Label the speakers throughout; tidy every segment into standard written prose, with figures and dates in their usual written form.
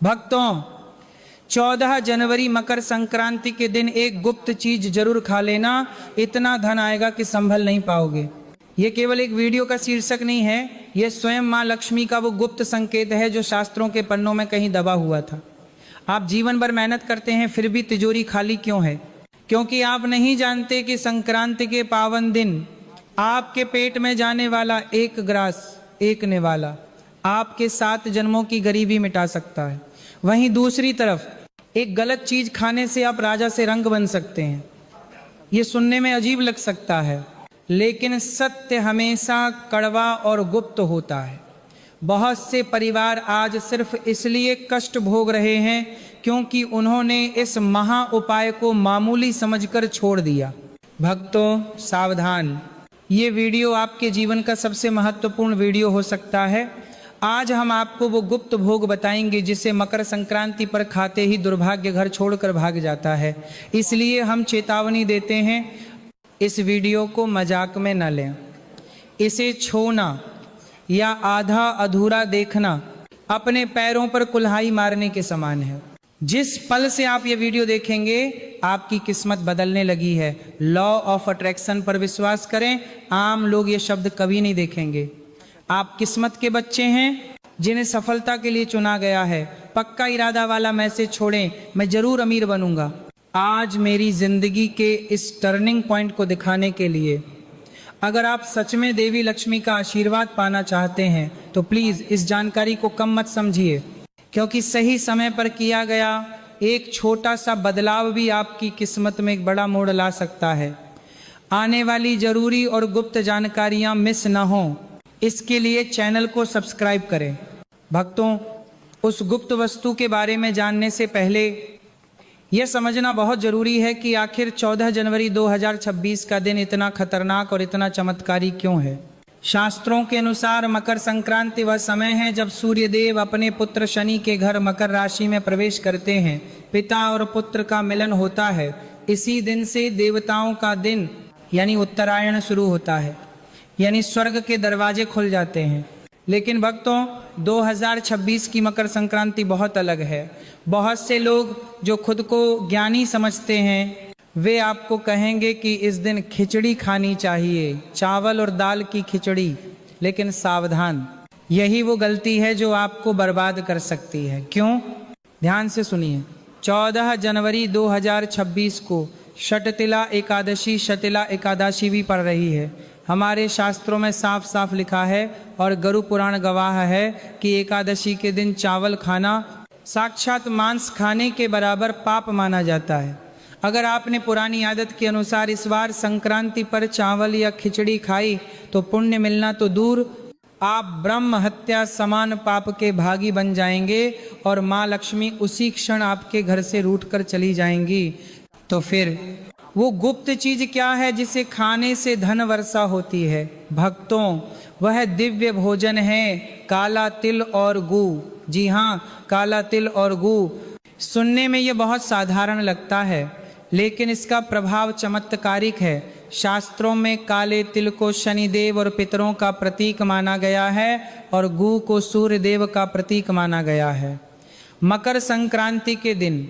Speaker 1: भक्तों, 14 जनवरी मकर संक्रांति के दिन एक गुप्त चीज जरूर खा लेना, इतना धन आएगा कि संभल नहीं पाओगे। ये केवल एक वीडियो का शीर्षक नहीं है, यह स्वयं माँ लक्ष्मी का वो गुप्त संकेत है जो शास्त्रों के पन्नों में कहीं दबा हुआ था। आप जीवन भर मेहनत करते हैं फिर भी तिजोरी खाली क्यों है? क्योंकि आप नहीं जानते कि संक्रांति के पावन दिन आपके पेट में जाने वाला एक ग्रास, एक निवाला आपके 7 जन्मों की गरीबी मिटा सकता है। वहीं दूसरी तरफ एक गलत चीज खाने से आप राजा से रंग बन सकते हैं। ये सुनने में अजीब लग सकता है, लेकिन सत्य हमेशा कड़वा और गुप्त होता है। बहुत से परिवार आज सिर्फ इसलिए कष्ट भोग रहे हैं क्योंकि उन्होंने इस महा उपाय को मामूली समझकर छोड़ दिया। भक्तों, सावधान, ये वीडियो आपके जीवन का सबसे महत्वपूर्ण वीडियो हो सकता है। आज हम आपको वो गुप्त भोग बताएंगे जिसे मकर संक्रांति पर खाते ही दुर्भाग्य घर छोड़कर भाग जाता है। इसलिए हम चेतावनी देते हैं, इस वीडियो को मजाक में न लें। इसे छूना या आधा अधूरा देखना अपने पैरों पर कुल्हाड़ी मारने के समान है। जिस पल से आप ये वीडियो देखेंगे आपकी किस्मत बदलने लगी है। लॉ ऑफ अट्रैक्शन पर विश्वास करें, आम लोग ये शब्द कभी नहीं देखेंगे। आप किस्मत के बच्चे हैं जिन्हें सफलता के लिए चुना गया है। पक्का इरादा वाला मैसेज छोड़ें, मैं जरूर अमीर बनूंगा। आज मेरी जिंदगी के इस टर्निंग पॉइंट को दिखाने के लिए अगर आप सच में देवी लक्ष्मी का आशीर्वाद पाना चाहते हैं तो प्लीज इस जानकारी को कम मत समझिए, क्योंकि सही समय पर किया गया एक छोटा सा बदलाव भी आपकी किस्मत में एक बड़ा मोड़ ला सकता है। आने वाली जरूरी और गुप्त जानकारियां मिस न हो, इसके लिए चैनल को सब्सक्राइब करें। भक्तों, उस गुप्त वस्तु के बारे में जानने से पहले यह समझना बहुत जरूरी है कि आखिर 14 जनवरी 2026 का दिन इतना खतरनाक और इतना चमत्कारी क्यों है। शास्त्रों के अनुसार मकर संक्रांति वह समय है जब सूर्य देव अपने पुत्र शनि के घर मकर राशि में प्रवेश करते हैं। पिता और पुत्र का मिलन होता है। इसी दिन से देवताओं का दिन यानी उत्तरायण शुरू होता है, यानी स्वर्ग के दरवाजे खुल जाते हैं। लेकिन भक्तों, 2026 की मकर संक्रांति बहुत अलग है। बहुत से लोग जो खुद को ज्ञानी समझते हैं वे आपको कहेंगे कि इस दिन खिचड़ी खानी चाहिए, चावल और दाल की खिचड़ी। लेकिन सावधान, यही वो गलती है जो आपको बर्बाद कर सकती है। क्यों? ध्यान से सुनिए। 14 जनवरी 2026 को शटतिला एकादशी, शतिला एकादशी भी पड़ रही है। हमारे शास्त्रों में साफ साफ लिखा है और गरु पुराण गवाह है कि एकादशी के दिन चावल खाना साक्षात मांस खाने के बराबर पाप माना जाता है। अगर आपने पुरानी आदत के अनुसार इस बार संक्रांति पर चावल या खिचड़ी खाई तो पुण्य मिलना तो दूर, आप ब्रह्म हत्या समान पाप के भागी बन जाएंगे और माँ लक्ष्मी उसी क्षण आपके घर से रूठकर चली जाएंगी। तो फिर वो गुप्त चीज क्या है जिसे खाने से धन वर्षा होती है? भक्तों, वह दिव्य भोजन है काला तिल और गू। जी हाँ, काला तिल और गू। सुनने में ये बहुत साधारण लगता है, लेकिन इसका प्रभाव चमत्कारिक है। शास्त्रों में काले तिल को शनिदेव और पितरों का प्रतीक माना गया है और गू को सूर्य देव का प्रतीक माना गया है। मकर संक्रांति के दिन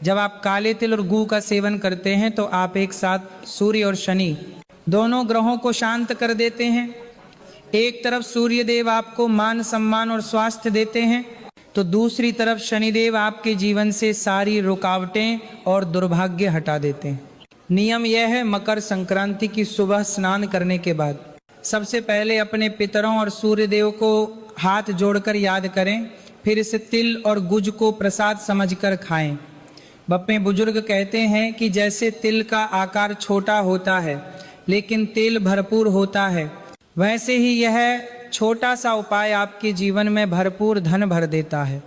Speaker 1: जब आप काले तिल और गू का सेवन करते हैं तो आप एक साथ सूर्य और शनि दोनों ग्रहों को शांत कर देते हैं। एक तरफ सूर्य देव आपको मान सम्मान और स्वास्थ्य देते हैं, तो दूसरी तरफ शनिदेव आपके जीवन से सारी रुकावटें और दुर्भाग्य हटा देते हैं। नियम यह है, मकर संक्रांति की सुबह स्नान करने के बाद सबसे पहले अपने पितरों और सूर्य देव को हाथ जोड़कर याद करें, फिर इसे तिल और गुज को प्रसाद समझकर खाएं। बप्पे बुजुर्ग कहते हैं कि जैसे तिल का आकार छोटा होता है लेकिन तेल भरपूर होता है, वैसे ही यह छोटा सा उपाय आपके जीवन में भरपूर धन भर देता है।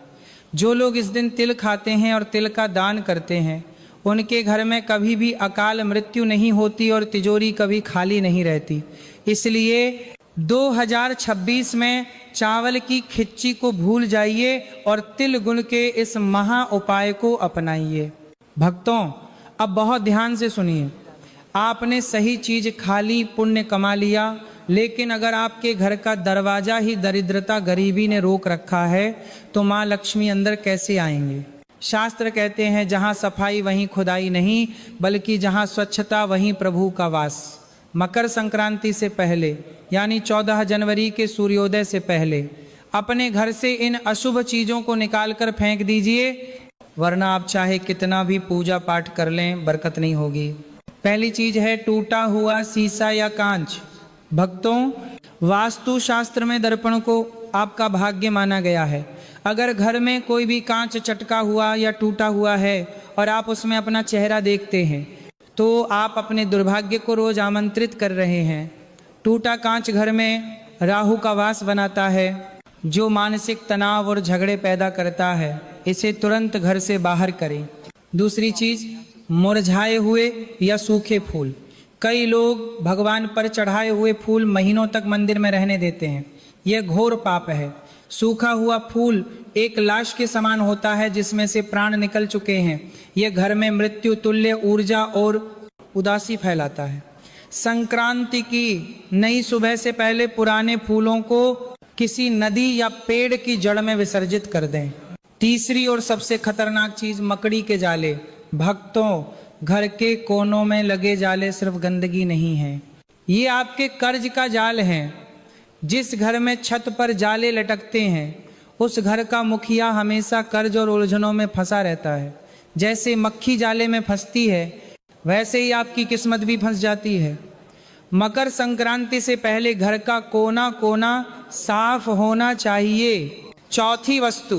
Speaker 1: जो लोग इस दिन तिल खाते हैं और तिल का दान करते हैं उनके घर में कभी भी अकाल मृत्यु नहीं होती और तिजोरी कभी खाली नहीं रहती। इसलिए 2026 में चावल की खिचड़ी को भूल जाइए और तिल गुड़ के इस महा उपाय को अपनाइए। भक्तों, अब बहुत ध्यान से सुनिए। आपने सही चीज खा ली, पुण्य कमा लिया, लेकिन अगर आपके घर का दरवाजा ही दरिद्रता गरीबी ने रोक रखा है तो माँ लक्ष्मी अंदर कैसे आएंगे। शास्त्र कहते हैं जहाँ सफाई वहीं खुदाई नहीं, बल्कि जहाँ स्वच्छता वहीं प्रभु का वास। मकर संक्रांति से पहले यानी 14 जनवरी के सूर्योदय से पहले अपने घर से इन अशुभ चीजों को निकाल कर फेंक दीजिए, वरना आप चाहे कितना भी पूजा पाठ कर लें बरकत नहीं होगी। पहली चीज है टूटा हुआ शीशा या कांच। भक्तों, वास्तु शास्त्र में दर्पण को आपका भाग्य माना गया है। अगर घर में कोई भी कांच चटका हुआ या टूटा हुआ है और आप उसमें अपना चेहरा देखते हैं तो आप अपने दुर्भाग्य को रोज आमंत्रित कर रहे हैं। टूटा कांच घर में राहु का वास बनाता है, जो मानसिक तनाव और झगड़े पैदा करता है। इसे तुरंत घर से बाहर करें। दूसरी चीज, मुरझाए हुए या सूखे फूल। कई लोग भगवान पर चढ़ाए हुए फूल महीनों तक मंदिर में रहने देते हैं। यह घोर पाप है। सूखा हुआ फूल एक लाश के समान होता है जिसमें से प्राण निकल चुके हैं। यह घर में मृत्यु तुल्य ऊर्जा और उदासी फैलाता है। संक्रांति की नई सुबह से पहले पुराने फूलों को किसी नदी या पेड़ की जड़ में विसर्जित कर दें। तीसरी और सबसे खतरनाक चीज, मकड़ी के जाले। भक्तों, घर के कोनों में लगे जाले सिर्फ गंदगी नहीं है, ये आपके कर्ज का जाल है। जिस घर में छत पर जाले लटकते हैं उस घर का मुखिया हमेशा कर्ज और उलझनों में फंसा रहता है। जैसे मक्खी जाले में फंसती है वैसे ही आपकी किस्मत भी फंस जाती है। मकर संक्रांति से पहले घर का कोना कोना साफ होना चाहिए। चौथी वस्तु,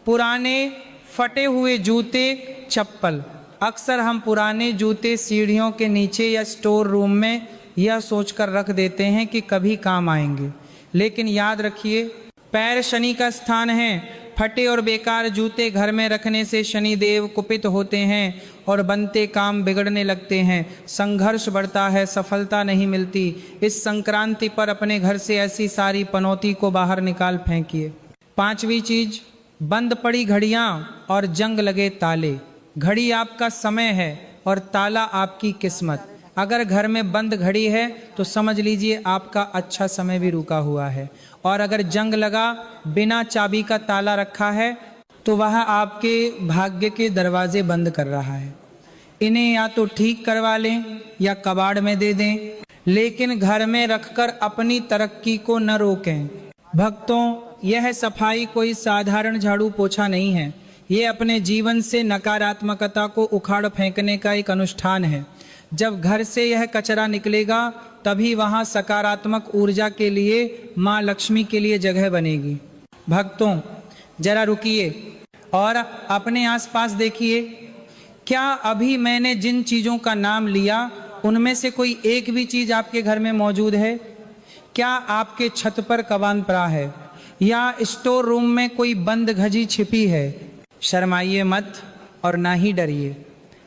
Speaker 1: पुराने फटे हुए जूते चप्पल। अक्सर हम पुराने जूते सीढ़ियों के नीचे या स्टोर रूम में यह सोचकर रख देते हैं कि कभी काम आएंगे, लेकिन याद रखिए पैर शनि का स्थान है। फटे और बेकार जूते घर में रखने से शनि देव कुपित होते हैं और बनते काम बिगड़ने लगते हैं। संघर्ष बढ़ता है, सफलता नहीं मिलती। इस संक्रांति पर अपने घर से ऐसी सारी पनौती को बाहर निकाल फेंकिए। पांचवी चीज, बंद पड़ी घड़ियां और जंग लगे ताले। घड़ी आपका समय है और ताला आपकी किस्मत। अगर घर में बंद घड़ी है तो समझ लीजिए आपका अच्छा समय भी रुका हुआ है, और अगर जंग लगा बिना चाबी का ताला रखा है तो वह आपके भाग्य के दरवाजे बंद कर रहा है। इन्हें या तो ठीक करवा लें या कबाड़ में दे दें, लेकिन घर में रखकर अपनी तरक्की को न रोकें। भक्तों, यह सफाई कोई साधारण झाड़ू पोछा नहीं है, ये अपने जीवन से नकारात्मकता को उखाड़ फेंकने का एक अनुष्ठान है। जब घर से यह कचरा निकलेगा तभी वहाँ सकारात्मक ऊर्जा के लिए माँ लक्ष्मी के लिए जगह बनेगी। भक्तों, जरा रुकिए और अपने आसपास देखिए, क्या अभी मैंने जिन चीज़ों का नाम लिया उनमें से कोई एक भी चीज़ आपके घर में मौजूद है? क्या आपके छत पर कबान पड़ा है या स्टोर रूम में कोई बंद घजी छिपी है? शर्माइए मत और ना ही डरिए।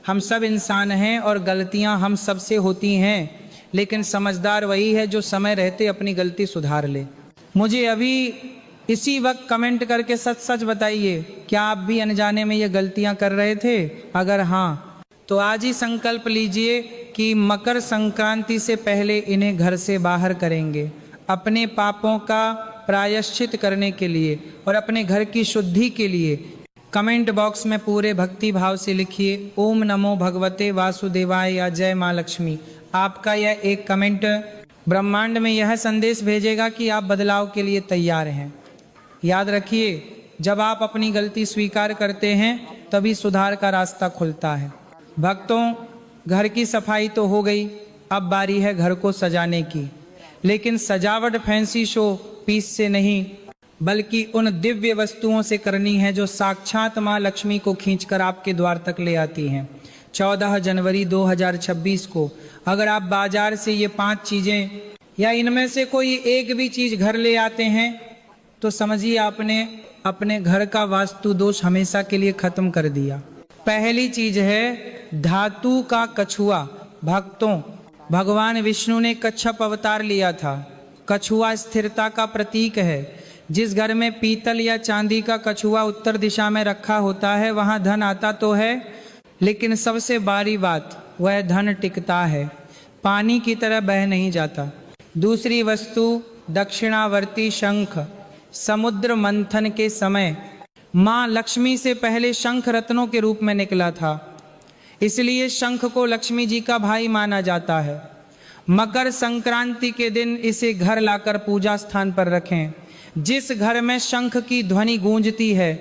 Speaker 1: हम सब इंसान हैं और गलतियां हम सब से होती हैं, लेकिन समझदार वही है जो समय रहते अपनी गलती सुधार ले। मुझे अभी इसी वक्त कमेंट करके सच सच बताइए, क्या आप भी अनजाने में ये गलतियां कर रहे थे? अगर हाँ तो आज ही संकल्प लीजिए कि मकर संक्रांति से पहले इन्हें घर से बाहर करेंगे, अपने पापों का प्रायश्चित करने के लिए और अपने घर की शुद्धि के लिए। कमेंट बॉक्स में पूरे भक्ति भाव से लिखिए ओम नमो भगवते वासुदेवाय या जय माँ लक्ष्मी। आपका यह एक कमेंट ब्रह्मांड में यह संदेश भेजेगा कि आप बदलाव के लिए तैयार हैं। याद रखिए, जब आप अपनी गलती स्वीकार करते हैं तभी सुधार का रास्ता खुलता है। भक्तों, घर की सफाई तो हो गई, अब बारी है घर को सजाने की। लेकिन सजावट फैंसी शो पीस से नहीं बल्कि उन दिव्य वस्तुओं से करनी है जो साक्षात माँ लक्ष्मी को खींचकर आपके द्वार तक ले आती हैं। 14 जनवरी 2026 को अगर आप बाजार से ये 5 चीजें या इनमें से कोई एक भी चीज घर ले आते हैं तो समझिए आपने अपने घर का वास्तु दोष हमेशा के लिए खत्म कर दिया। पहली चीज है धातु का कछुआ। भक्तों, भगवान विष्णु ने कच्छप अवतार लिया था। कछुआ स्थिरता का प्रतीक है। जिस घर में पीतल या चांदी का कछुआ उत्तर दिशा में रखा होता है वहां धन आता तो है, लेकिन सबसे बड़ी बात वह धन टिकता है, पानी की तरह बह नहीं जाता। दूसरी वस्तु दक्षिणावर्ती शंख। समुद्र मंथन के समय मां लक्ष्मी से पहले शंख रत्नों के रूप में निकला था, इसलिए शंख को लक्ष्मी जी का भाई माना जाता है। मकर संक्रांति के दिन इसे घर लाकर पूजा स्थान पर रखें। जिस घर में शंख की ध्वनि गूंजती है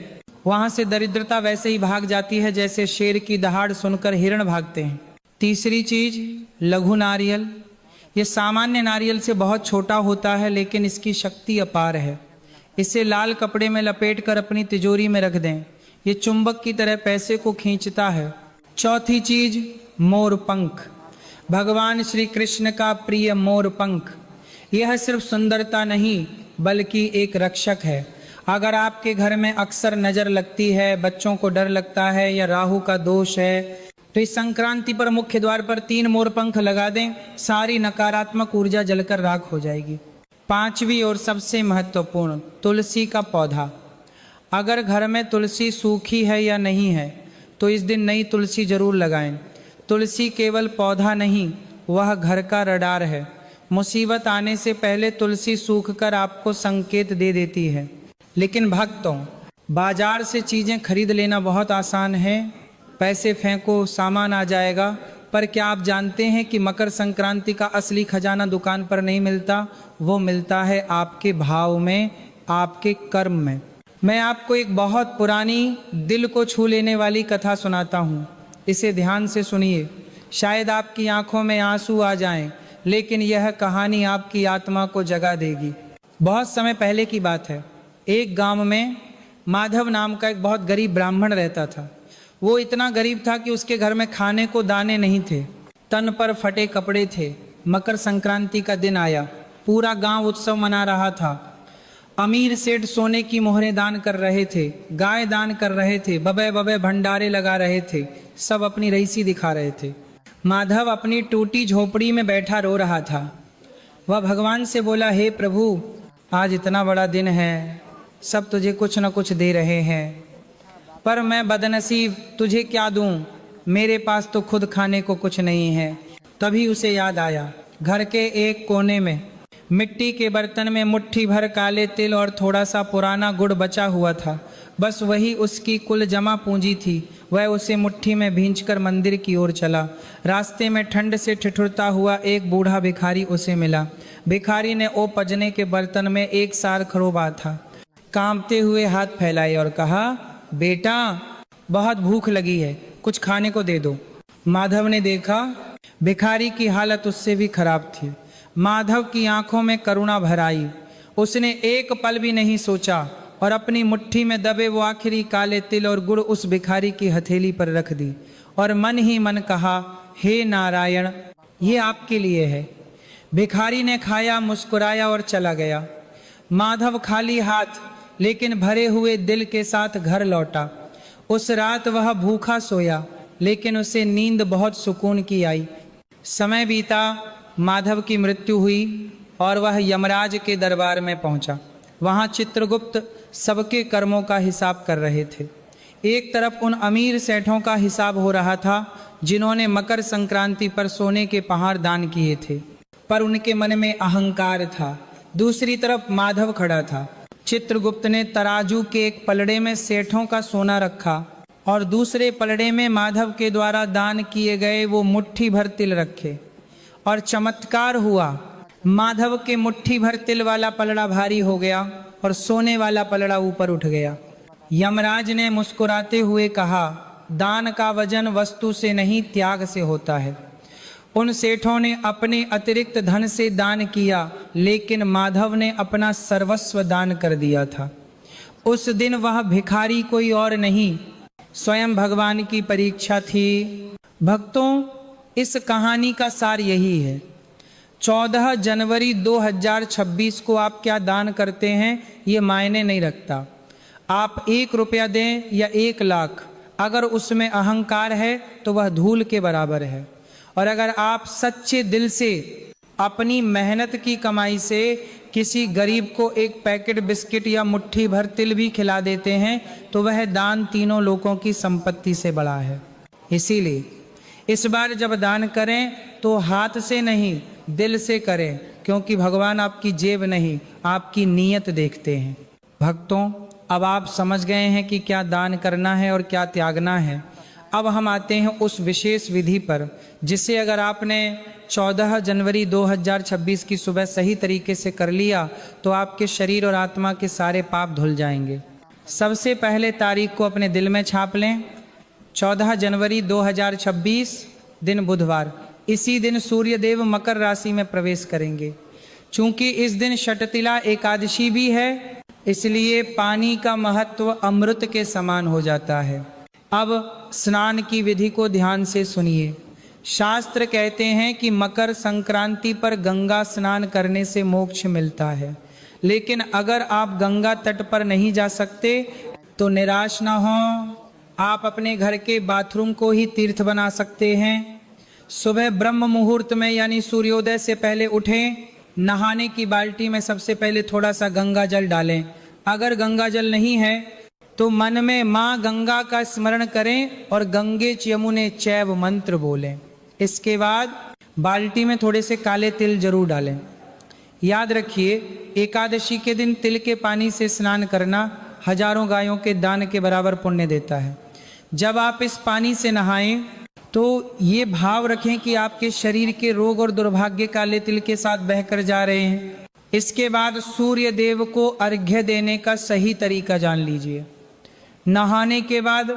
Speaker 1: वहां से दरिद्रता वैसे ही भाग जाती है जैसे शेर की दहाड़ सुनकर हिरण भागते हैं। तीसरी चीज लघु नारियल। ये सामान्य नारियल से बहुत छोटा होता है लेकिन इसकी शक्ति अपार है। इसे लाल कपड़े में लपेटकर अपनी तिजोरी में रख दें। ये चुंबक की तरह पैसे को खींचता है। चौथी चीज मोर पंख। भगवान श्री कृष्ण का प्रिय मोर पंख। यह सिर्फ सुंदरता नहीं बल्कि एक रक्षक है। अगर आपके घर में अक्सर नजर लगती है, बच्चों को डर लगता है या राहु का दोष है, तो इस संक्रांति पर मुख्य द्वार पर 3 मोर पंख लगा दें। सारी नकारात्मक ऊर्जा जलकर राख हो जाएगी। पांचवी और सबसे महत्वपूर्ण तुलसी का पौधा। अगर घर में तुलसी सूखी है या नहीं है तो इस दिन नई तुलसी जरूर लगाएं। तुलसी केवल पौधा नहीं, वह घर का रडार है। मुसीबत आने से पहले तुलसी सूखकर आपको संकेत दे देती है। लेकिन भक्तों, बाजार से चीजें खरीद लेना बहुत आसान है। पैसे फेंको, सामान आ जाएगा। पर क्या आप जानते हैं कि मकर संक्रांति का असली खजाना दुकान पर नहीं मिलता, वो मिलता है आपके भाव में, आपके कर्म में। मैं आपको एक बहुत पुरानी दिल को छू लेने वाली कथा सुनाता हूँ। इसे ध्यान से सुनिए। शायद आपकी आंखों में आंसू आ जाएं, लेकिन यह कहानी आपकी आत्मा को जगा देगी। बहुत समय पहले की बात है। एक गांव में माधव नाम का एक बहुत गरीब ब्राह्मण रहता था। वो इतना गरीब था कि उसके घर में खाने को दाने नहीं थे, तन पर फटे कपड़े थे। मकर संक्रांति का दिन आया, पूरा गांव उत्सव मना रहा था। अमीर सेठ सोने की मोहरें दान कर रहे थे, गाय दान कर रहे थे, बबे बबे भंडारे लगा रहे थे, सब अपनी रईसी दिखा रहे थे। माधव अपनी टूटी झोपड़ी में बैठा रो रहा था। वह भगवान से बोला, हे प्रभु, आज इतना बड़ा दिन है, सब तुझे कुछ न कुछ दे रहे हैं, पर मैं बदनसीब, तुझे क्या दूं? मेरे पास तो खुद खाने को कुछ नहीं है। तभी उसे याद आया, घर के एक कोने में मिट्टी के बर्तन में मुट्ठी भर काले तिल और थोड़ा सा पुराना गुड़ बचा हुआ था। बस वही उसकी कुल जमा पूंजी थी। वह उसे मुट्ठी में भींचकर मंदिर की ओर चला। रास्ते में ठंड से ठिठुरता हुआ एक बूढ़ा भिखारी उसे मिला। भिखारी ने ओ पजने के बर्तन में एक सार खरोबा था। कांपते हुए हाथ फैलाए और कहा, बेटा, बहुत भूख लगी है, कुछ खाने को दे दो। माधव ने देखा भिखारी की हालत उससे भी खराब थी। माधव की आंखों में करुणा भर आई। उसने एक पल भी नहीं सोचा और अपनी मुट्ठी में दबे वो आखिरी काले तिल और गुड़ उस भिखारी की हथेली पर रख दी और मन ही मन कहा, हे नारायण, ये आपके लिए है। भिखारी ने खाया, मुस्कुराया और चला गया। माधव खाली हाथ लेकिन भरे हुए दिल के साथ घर लौटा। उस रात वह भूखा सोया, लेकिन उसे नींद बहुत सुकून की आई। समय बीता, माधव की मृत्यु हुई और वह यमराज के दरबार में पहुंचा। वहां चित्रगुप्त सबके कर्मों का हिसाब कर रहे थे। एक तरफ उन अमीर सेठों का हिसाब हो रहा था जिन्होंने मकर संक्रांति पर सोने के पहाड़ दान किए थे, पर उनके मन में अहंकार था। दूसरी तरफ माधव खड़ा था। चित्रगुप्त ने तराजू के एक पलड़े में सेठों का सोना रखा और दूसरे पलड़े में माधव के द्वारा दान किए गए वो मुट्ठी भर तिल रखे। और चमत्कार हुआ, माधव के मुट्ठी भर तिल वाला पलड़ा भारी हो गया और सोने वाला पलड़ा ऊपर उठ गया। यमराज ने मुस्कुराते हुए कहा, दान का वजन वस्तु से नहीं, त्याग से होता है। उन सेठों ने अपने अतिरिक्त धन से दान किया, लेकिन माधव ने अपना सर्वस्व दान कर दिया था। उस दिन वह भिखारी कोई और नहीं, स्वयं भगवान की परीक्षा थी। भक्तों, इस कहानी का सार यही है। 14 जनवरी 2026 को आप क्या दान करते हैं ये मायने नहीं रखता। आप 1 रुपया दें या 1 लाख, अगर उसमें अहंकार है तो वह धूल के बराबर है। और अगर आप सच्चे दिल से अपनी मेहनत की कमाई से किसी गरीब को एक पैकेट बिस्किट या मुट्ठी भर तिल भी खिला देते हैं तो वह दान तीनों लोगों की संपत्ति से बड़ा है। इसीलिए इस बार जब दान करें तो हाथ से नहीं, दिल से करें, क्योंकि भगवान आपकी जेब नहीं, आपकी नीयत देखते हैं। भक्तों, अब आप समझ गए हैं कि क्या दान करना है और क्या त्यागना है। अब हम आते हैं उस विशेष विधि पर जिसे अगर आपने 14 जनवरी 2026 की सुबह सही तरीके से कर लिया तो आपके शरीर और आत्मा के सारे पाप धुल जाएंगे। सबसे पहले तारीख को अपने दिल में छाप लें। 14 जनवरी 2026 दिन बुधवार। इसी दिन सूर्य देव मकर राशि में प्रवेश करेंगे। चूंकि इस दिन षटतिला एकादशी भी है, इसलिए पानी का महत्व अमृत के समान हो जाता है। अब स्नान की विधि को ध्यान से सुनिए। शास्त्र कहते हैं कि मकर संक्रांति पर गंगा स्नान करने से मोक्ष मिलता है, लेकिन अगर आप गंगा तट पर नहीं जा सकते तो निराश ना हो, आप अपने घर के बाथरूम को ही तीर्थ बना सकते हैं। सुबह ब्रह्म मुहूर्त में यानी सूर्योदय से पहले उठें, नहाने की बाल्टी में सबसे पहले थोड़ा सा गंगा जल डालें। अगर गंगा जल नहीं है तो मन में माँ गंगा का स्मरण करें और गंगे च यमुने चैव मंत्र बोलें। इसके बाद बाल्टी में थोड़े से काले तिल जरूर डालें। याद रखिए, एकादशी के दिन तिल के पानी से स्नान करना हजारों गायों के दान के बराबर पुण्य देता है। जब आप इस पानी से नहाएं तो ये भाव रखें कि आपके शरीर के रोग और दुर्भाग्य काले तिल के साथ बहकर जा रहे हैं। इसके बाद सूर्य देव को अर्घ्य देने का सही तरीका जान लीजिए। नहाने के बाद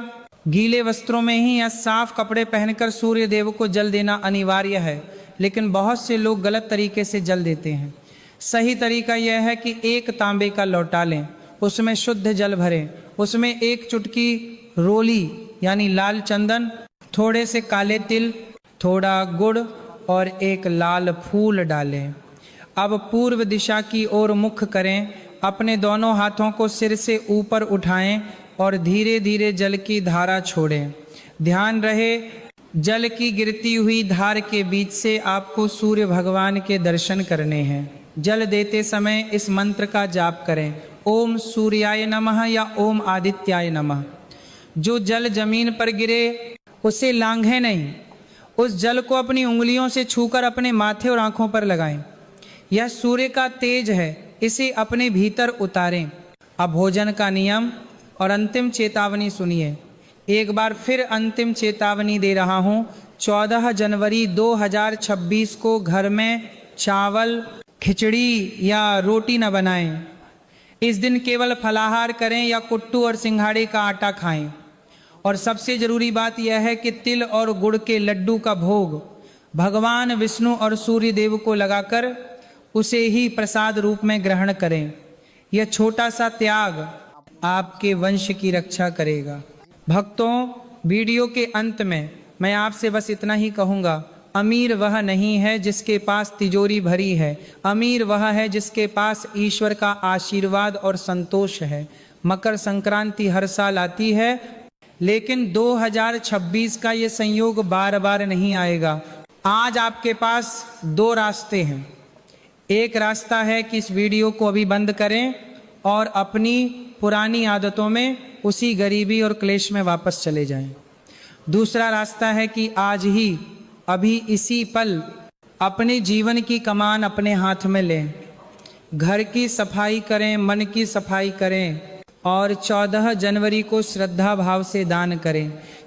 Speaker 1: गीले वस्त्रों में ही या साफ कपड़े पहनकर सूर्य देव को जल देना अनिवार्य है, लेकिन बहुत से लोग गलत तरीके से जल देते हैं। सही तरीका यह है कि एक तांबे का लौटा लें, उसमें शुद्ध जल भरें, उसमें एक चुटकी रोली यानी लाल चंदन, थोड़े से काले तिल, थोड़ा गुड़ और एक लाल फूल डालें। अब पूर्व दिशा की ओर मुख करें, अपने दोनों हाथों को सिर से ऊपर उठाएं और धीरे धीरे जल की धारा छोड़ें। ध्यान रहे, जल की गिरती हुई धार के बीच से आपको सूर्य भगवान के दर्शन करने हैं। जल देते समय इस मंत्र का जाप करें, ओम सूर्याय नमः या ओम आदित्याय नमः। जो जल जमीन पर गिरे उसे लांघे नहीं, उस जल को अपनी उंगलियों से छूकर अपने माथे और आंखों पर लगाएं। यह सूर्य का तेज है, इसे अपने भीतर उतारें। अब भोजन का नियम और अंतिम चेतावनी सुनिए। एक बार फिर अंतिम चेतावनी दे रहा हूँ। 14 जनवरी 2026 को घर में चावल, खिचड़ी या रोटी न बनाएं। इस दिन केवल फलाहार करें या कुट्टू और सिंघाड़े का आटा खाएं। और सबसे जरूरी बात यह है कि तिल और गुड़ के लड्डू का भोग भगवान विष्णु और सूर्य देव को लगाकर उसे ही प्रसाद रूप में ग्रहण करें। यह छोटा सा त्याग आपके वंश की रक्षा करेगा। भक्तों, वीडियो के अंत में मैं आपसे बस इतना ही कहूँगा, अमीर वह नहीं है जिसके पास तिजोरी भरी है, अमीर वह है जिसके पास ईश्वर का आशीर्वाद और संतोष है। मकर संक्रांति हर साल आती है, लेकिन 2026 का ये संयोग बार बार नहीं आएगा। आज आपके पास दो रास्ते हैं। एक रास्ता है कि इस वीडियो को अभी बंद करें और अपनी पुरानी आदतों में, उसी गरीबी और क्लेश में वापस चले जाएं। दूसरा रास्ता है कि आज ही, अभी इसी पल अपने जीवन की कमान अपने हाथ में लें, घर की सफाई करें, मन की सफाई करें और 14 जनवरी को श्रद्धा भाव से दान करें।